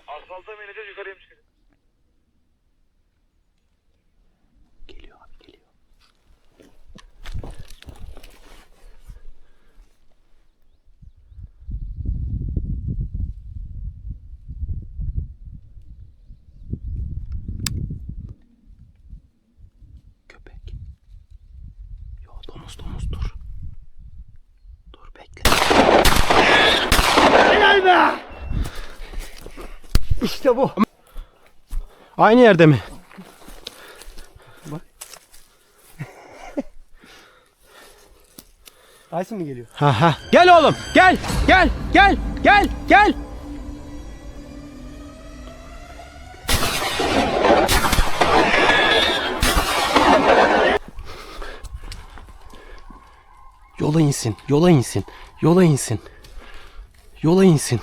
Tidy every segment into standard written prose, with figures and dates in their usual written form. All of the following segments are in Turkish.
Asfalta mı ineceğiz, yukarıya mı çıkacağız? Geliyor abi, geliyor. Köpek. Yo, domuz dur. Dur bekle. Helal be! İşte bu. Aynı yerde mi? Bak. Aysin mi geliyor? Ha. Gel oğlum. Gel. Yola insin.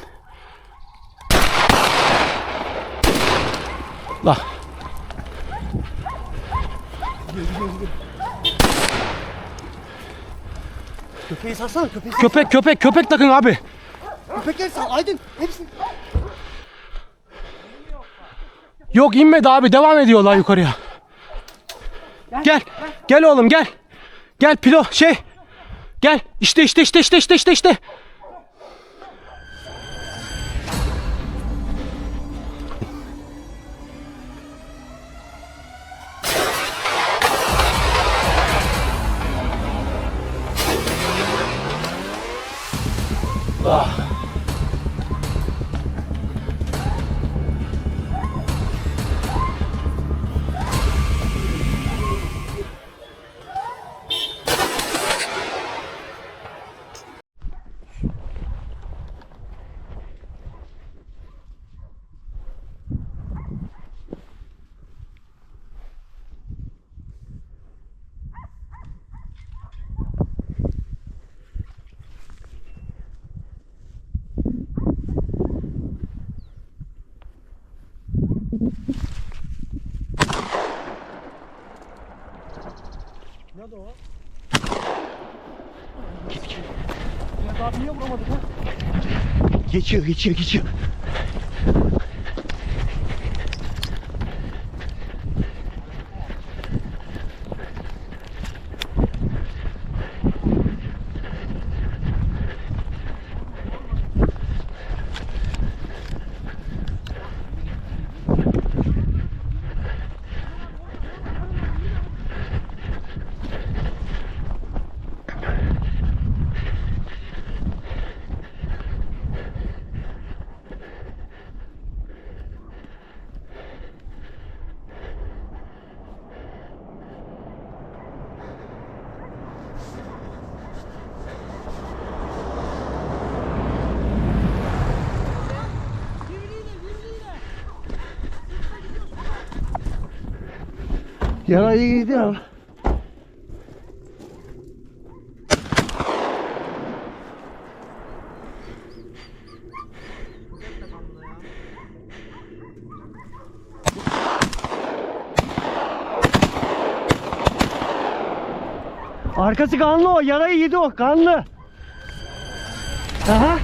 La. Köpeği sarsana, köpeği. Köpek takın abi. Köpekleri sal, Aydın. Hepsini. Yok, inmedi abi, devam ediyorlar yukarıya. Gel oğlum gel. Gel pilo Gel. İşte. Nerede o? Git. Ya abi niye vuramadık ha? Geçiyor. Yarayı yedi ya. Arkası kanlı o. Yarayı yedi o. Kanlı. Aha.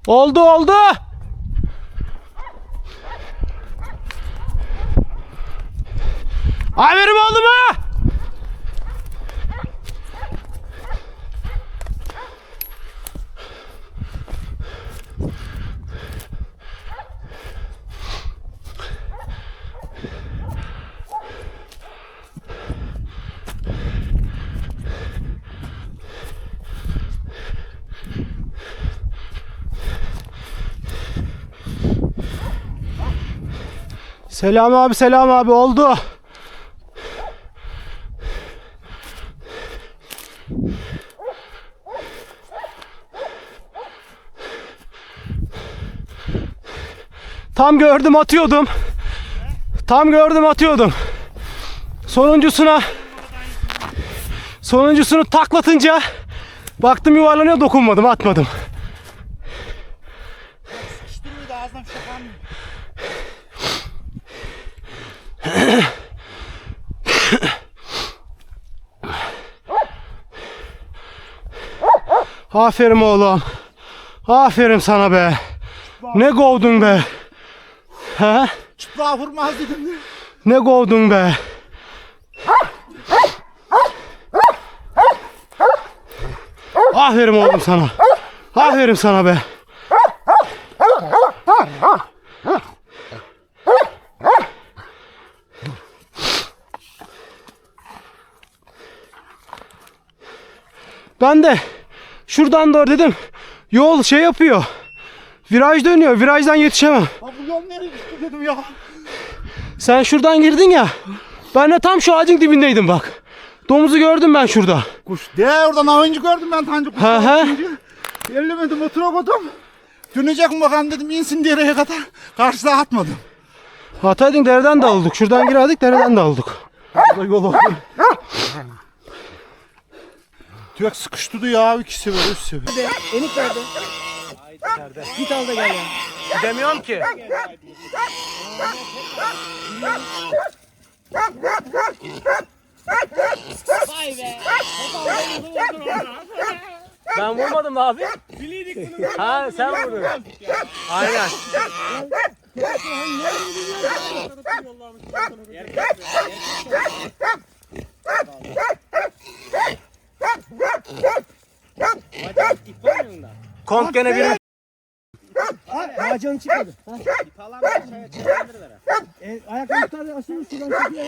Oldu oldu. Aferin oğluma. Selam abi oldu. Tam gördüm atıyordum. Sonuncusunu taklatınca baktım yuvarlanıyor, dokunmadım, atmadım. Sıkıştırıyor da ağzından şakan. Aferin oğlum. Aferin sana be. Ne kovdun be. He? Çıplığa vurmaz dedim. Ne kovdun be. Aferin oğlum sana. Aferin sana be. Ben de şuradan doğru dedim. Yol şey yapıyor. Viraj dönüyor. Virajdan yetişemem. Ha bu yol nereye düştü dedim ya. Sen şuradan girdin ya. Ben de tam şu ağacın dibindeydim bak. Domuzu gördüm ben şurada. Kuş. Oradan avıncı gördüm ben tancı kuş. Hı hı. Ellemedim motora koydum. Dönecek mi bakalım dedim, insin dereye kadar. Karşıda atmadım. Ataydın dereden de aldık. Şuradan girerdik, dereden de aldık. Burada yol oldu. Tüyek sıkıştırdı ya, 2 sefer 3 sefer. Enik nerede? Git al da gel ya. Gidemiyorum ki. Vay be. Ben vurmadım abi. Ha sen vurdun. Aynen. Kont gene bir Ağacın çıkmadı. Ayaklarını tutar asılır şuradan çekiyor.